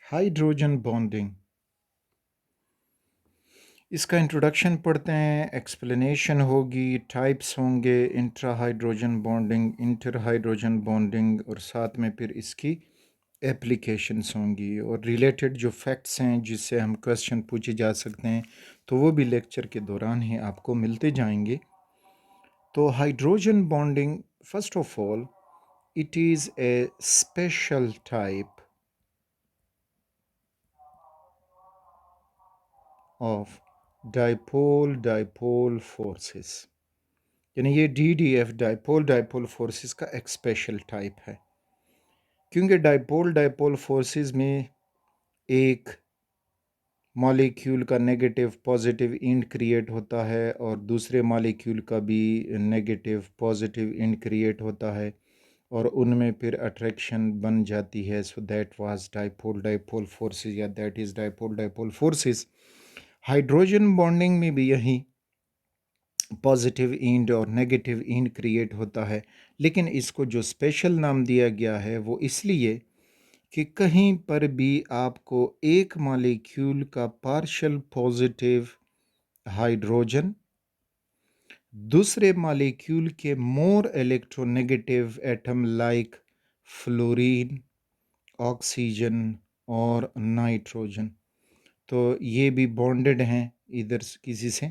Hydrogen bonding, इसका introduction पढ़ते हैं, एक्सप्लेनेशन होगी, टाइप्स होंगे, intra hydrogen bonding, inter hydrogen bonding और साथ में फिर इसकी एप्लीकेशंस होंगी और रिलेटेड जो फैक्ट्स हैं जिससे हम क्वेश्चन पूछे जा सकते हैं तो वो भी लेक्चर के दौरान ही आपको मिलते जाएंगे। तो hydrogen bonding, first of all, it is a special type of dipole dipole forces, यानी ये DDF डाइपोल डाइपोल फोर्सेस का एक स्पेशल टाइप है, क्योंकि डाइपोल डाइपोल फोर्सेस में एक मॉलिक्यूल का नेगेटिव पॉजिटिव इंड क्रिएट होता है और दूसरे मॉलिक्यूल का भी नेगेटिव पॉजिटिव इंड क्रिएट होता है और उनमें फिर अट्रैक्शन बन जाती है। So that was dipole dipole forces या that is dipole dipole forces. Hydrogen bonding में भी यही पॉजिटिव इंड और नेगेटिव इंड क्रिएट होता है, लेकिन इसको जो स्पेशल नाम दिया गया है वो इसलिए कि कहीं पर भी आपको एक मॉलिक्यूल का पार्शियल पॉजिटिव हाइड्रोजन दूसरे मॉलिक्यूल के more electronegative atom like fluorine, oxygen और नाइट्रोजन, तो ये भी बॉन्डेड हैं इधर किसी से,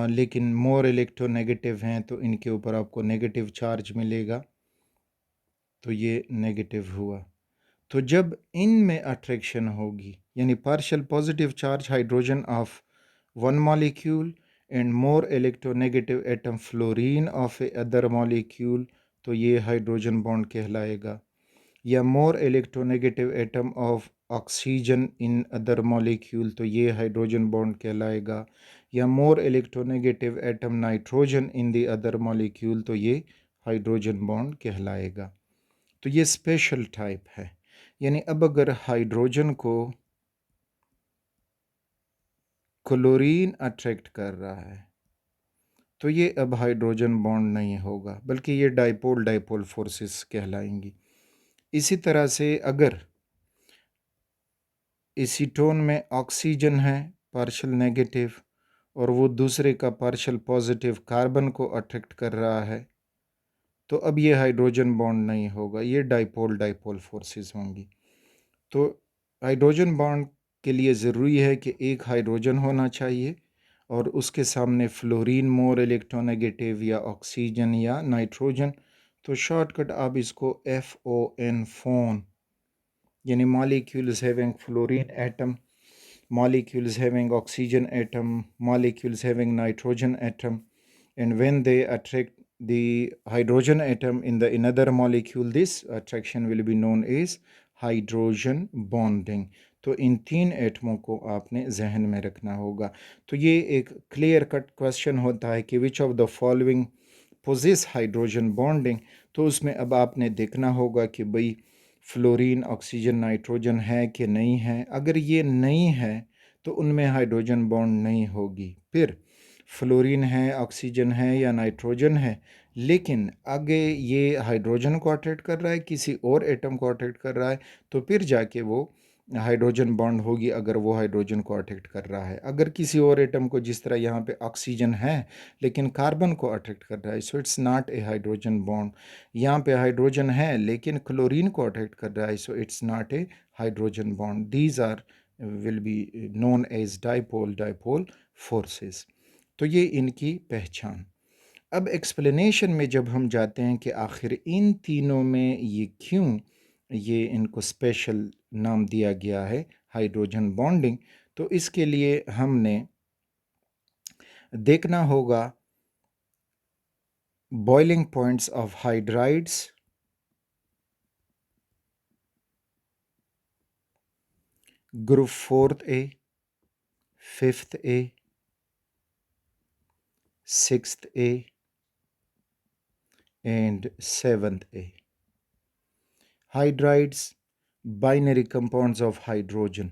लेकिन मोर इलेक्ट्रोनेगेटिव हैं तो इनके ऊपर आपको नेगेटिव चार्ज मिलेगा, तो ये नेगेटिव हुआ। तो जब इनमें अट्रैक्शन होगी, यानी partial positive charge hydrogen of one molecule and more electronegative atom fluorine of A other molecule, तो ये हाइड्रोजन बॉन्ड कहलाएगा। या more electronegative atom of oxygen in other molecule, तो ये हाइड्रोजन बॉन्ड कहलाएगा। या more electronegative atom nitrogen in the other molecule, तो ये हाइड्रोजन बॉन्ड कहलाएगा। तो ये स्पेशल टाइप है, यानी अब अगर हाइड्रोजन को क्लोरीन अट्रैक्ट कर रहा है तो ये अब हाइड्रोजन बॉन्ड नहीं होगा, बल्कि ये डाइपोल डाइपोल फोर्सेस कहलाएंगी। इसी तरह से अगर एसीटोन में ऑक्सीजन है पार्शियल नेगेटिव और वो दूसरे का पार्शियल पॉजिटिव कार्बन को अट्रैक्ट कर रहा है, तो अब ये हाइड्रोजन बॉन्ड नहीं होगा, ये डाइपोल डाइपोल फोर्सेस होंगी। तो हाइड्रोजन बॉन्ड के लिए ज़रूरी है कि एक हाइड्रोजन होना चाहिए और उसके सामने फ्लोरीन मोर इलेक्ट्रोनेगेटिव या ऑक्सीजन या नाइट्रोजन, तो शॉर्टकट आप इसको FON, फोन, यानी molecules having fluorine atom, molecules having oxygen atom, molecules having nitrogen atom, and when they attract the hydrogen atom in the another molecule, this attraction will be known as hydrogen bonding. तो इन तीन एटमों को आपने जहन में रखना होगा। तो ये एक क्लियर कट क्वेश्चन होता है कि which of the following poses hydrogen bonding, तो उसमें अब आपने देखना होगा कि भाई फ्लोरीन ऑक्सीजन नाइट्रोजन है कि नहीं है। अगर ये नहीं है तो उनमें हाइड्रोजन बॉन्ड नहीं होगी। फिर फ्लोरीन है, ऑक्सीजन है या नाइट्रोजन है, लेकिन आगे ये हाइड्रोजन को अट्रैक्ट कर रहा है, किसी और एटम को अट्रैक्ट कर रहा है, तो फिर जाके वो हाइड्रोजन बॉन्ड होगी अगर वो हाइड्रोजन को अट्रैक्ट कर रहा है। अगर किसी और एटम को, जिस तरह यहाँ पे ऑक्सीजन है लेकिन कार्बन को अट्रैक्ट कर रहा है, so it's not a hydrogen bond. यहाँ पे हाइड्रोजन है लेकिन क्लोरीन को अट्रैक्ट कर रहा है, so it's not a hydrogen bond. These are will be known as dipole dipole forces. तो ये इनकी पहचान। अब एक्सप्लेनेशन में जब हम जाते हैं कि आखिर इन तीनों में ये क्यों ये इनको स्पेशल नाम दिया गया है हाइड्रोजन बॉन्डिंग, तो इसके लिए हमने देखना होगा boiling points of hydrides, group 4th A, 5th A, 6th A and 7th A. Hydrides binary compounds of hydrogen,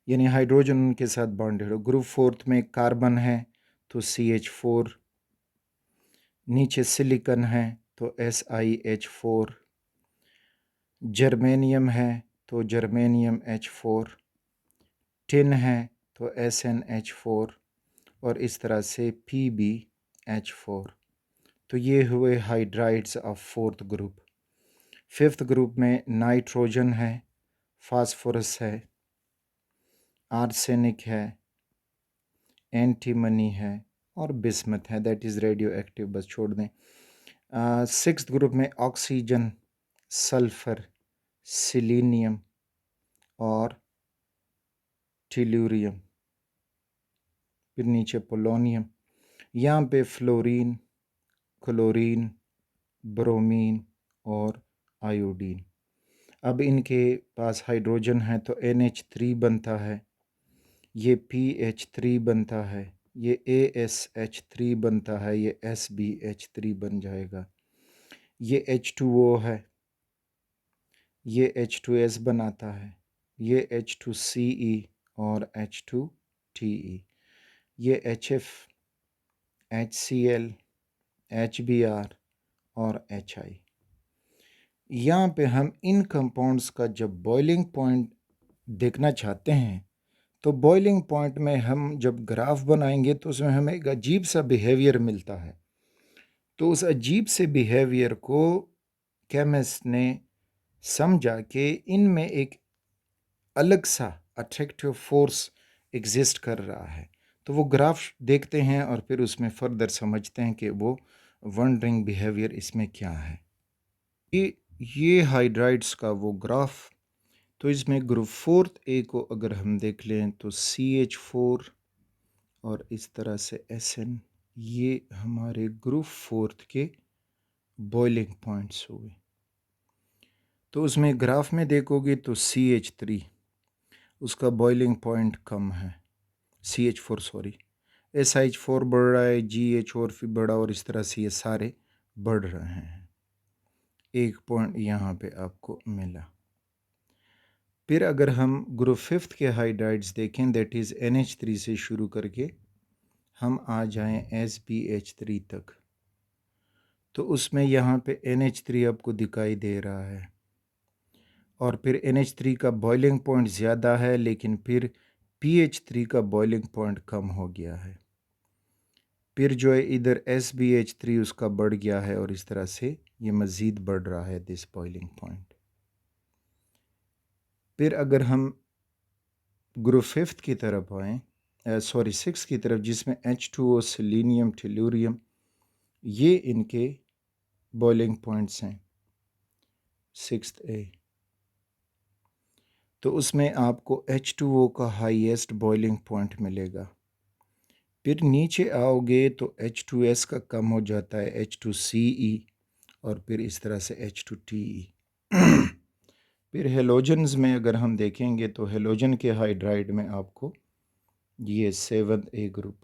यानी हाइड्रोजन उनके साथ बॉन्डेड हो। ग्रुप 4th में कार्बन है तो CH4, नीचे सिलिकॉन है तो SiH4, जर्मेनियम है तो जर्मेनियम H4, टिन है तो SnH4 और इस तरह से PbH4। तो ये हुए hydrides of fourth group. Fifth group में नाइट्रोजन है, फास्फोरस है, आर्सेनिक है, एंटीमनी है और बिस्मथ है, दैट इज़ रेडियो एक्टिव, बस छोड़ दें। सिक्स्थ ग्रुप में ऑक्सीजन, सल्फर, सिलीनियम और टेलुरियम, फिर नीचे पोलोनियम। यहाँ पे फ्लोरीन, क्लोरीन, ब्रोमीन और आयोडीन। अब इनके पास हाइड्रोजन है तो NH3 बनता है, ये PH3 बनता है, ये ASH3 बनता है, ये SbH3 बन जाएगा। ये H2O है, ये H2S बनाता है, ये H2Ce और H2Te, ये HF, HCl, HBr और HI। यहाँ पे हम इन कंपाउंड्स का जब बॉइलिंग पॉइंट देखना चाहते हैं तो बॉइलिंग पॉइंट में हम जब ग्राफ बनाएंगे तो उसमें हमें एक अजीब सा बिहेवियर मिलता है। तो उस अजीब से बिहेवियर को केमिस्ट ने समझा कि इनमें एक अलग सा अट्रैक्टिव फोर्स एग्जिस्ट कर रहा है। तो वो ग्राफ देखते हैं और फिर उसमें फर्दर समझते हैं कि वो वंडरिंग बिहेवियर इसमें क्या है। ये हाइड्राइड्स का वो ग्राफ। तो इसमें ग्रुप फोर्थ ए को अगर हम देख लें तो CH4 और इस तरह से SN, ये हमारे ग्रुप फोर्थ के बॉइलिंग पॉइंट्स हुए। तो उसमें ग्राफ में देखोगे तो CH3 उसका बॉइलिंग पॉइंट कम है, CH4 सॉरी, SH4 बढ़ रहा है, GH और फिर बढ़ा और इस तरह से ये सारे बढ़ रहे हैं। एक पॉइंट यहाँ पे आपको मिला। फिर अगर हम ग्रुप फिफ्थ के हाइड्राइड्स देखें, दैट इज़ NH3 से शुरू करके हम आ जाएं SbH3 तक, तो उसमें यहाँ पे NH3 आपको दिखाई दे रहा है और फिर NH3 का बॉइलिंग पॉइंट ज़्यादा है, लेकिन फिर PH3 का बॉइलिंग पॉइंट कम हो गया है। फिर जो है इधर SbH3 उसका बढ़ गया है और इस तरह से ये मज़ीद बढ़ रहा है दिस बॉइलिंग पॉइंट। फिर अगर हम ग्रुप फिफ्थ की तरफ आएँ, सॉरी सिक्स की तरफ, जिसमें H2O, सेलेनियम, टेलुरियम, ये इनके बॉइलिंग पॉइंट्स हैं सिक्स्थ ए। तो उसमें आपको H2O का हाईएस्ट बॉइलिंग पॉइंट मिलेगा। फिर नीचे आओगे तो H2S का कम हो जाता है, H2Ce और फिर इस तरह से H2Te। फिर हेलोजन्स में अगर हम देखेंगे तो हेलोजन के हाइड्राइड में आपको ये सेवंथ ए ग्रुप,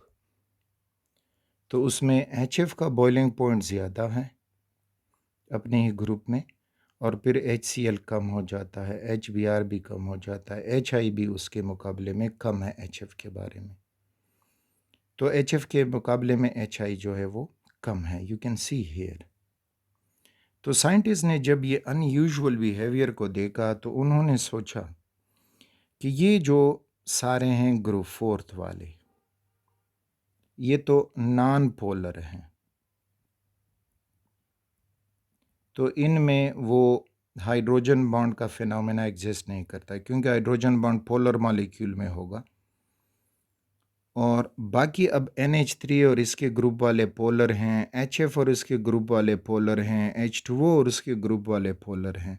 तो उसमें HF का बॉइलिंग पॉइंट ज़्यादा है अपने ही ग्रुप में और फिर HCl कम हो जाता है, HBr भी कम हो जाता है, HI भी उसके मुकाबले में कम है HF के बारे में। तो HF के मुकाबले में HI जो है वो कम है, यू कैन सी हियर। तो साइंटिस्ट ने जब ये अनयूजुअल बिहेवियर को देखा तो उन्होंने सोचा कि ये जो सारे हैं ग्रुप फोर्थ वाले, ये तो नॉन पोलर हैं, तो इनमें वो हाइड्रोजन बॉन्ड का फिनोमेना एग्जिस्ट नहीं करता है, क्योंकि हाइड्रोजन बॉन्ड पोलर मॉलिक्यूल में होगा और बाकी अब NH3 और इसके ग्रुप वाले पोलर हैं, HF और इसके ग्रुप वाले पोलर हैं, H2O और उसके ग्रुप वाले पोलर हैं,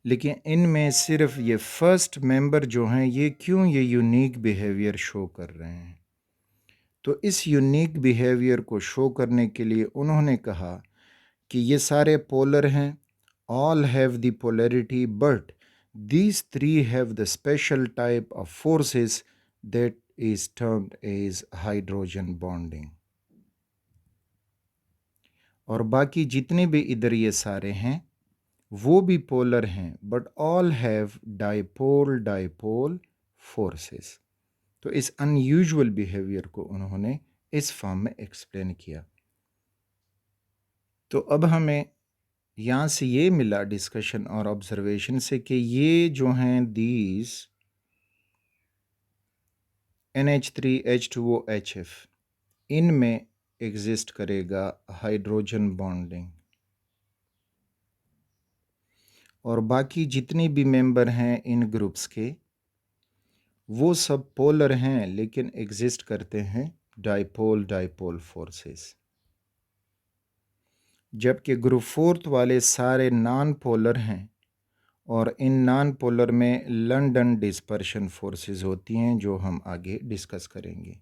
लेकिन इनमें सिर्फ ये फर्स्ट मेंबर जो हैं ये क्यों ये यूनिक बिहेवियर शो कर रहे हैं। तो इस यूनिक बिहेवियर को शो करने के लिए उन्होंने कहा कि ये सारे पोलर हैं, all have the polarity, but these three have the special type of forces that is termed as hydrogen bonding। और बाकी जितने भी इधर ये सारे हैं वो भी पोलर हैं, but all have dipole dipole forces. तो इस अनयूजुअल बिहेवियर को उन्होंने इस फॉर्म में एक्सप्लेन किया। तो अब हमें यहाँ से ये मिला डिस्कशन और ऑब्जर्वेशन से कि ये जो हैं दीज NH3H2OHF, इनमें एग्जिस्ट करेगा हाइड्रोजन बॉन्डिंग, और बाकी जितनी भी मेंबर हैं इन ग्रुप्स के वो सब पोलर हैं, लेकिन एग्जिस्ट करते हैं डाइपोल डाइपोल फोर्सेस। जबकि ग्रुप फोर्थ वाले सारे नॉन पोलर हैं, और इन नॉन पोलर में लंदन डिस्पर्शन फोर्सेस होती हैं, जो हम आगे डिस्कस करेंगे।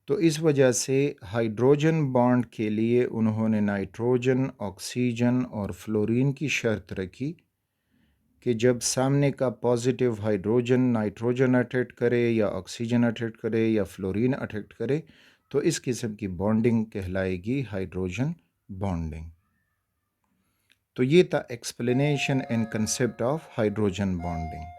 तो इस वजह से हाइड्रोजन बॉन्ड के लिए उन्होंने नाइट्रोजन, ऑक्सीजन और फ्लोरीन की शर्त रखी कि जब सामने का पॉजिटिव हाइड्रोजन नाइट्रोजन अट्रैक्ट करे या ऑक्सीजन अट्रैक्ट करे या फ्लोरीन अट्रैक्ट करे, तो इस किस्म की बॉन्डिंग कहलाएगी हाइड्रोजन बॉन्डिंग। तो ये था explanation and concept of hydrogen bonding.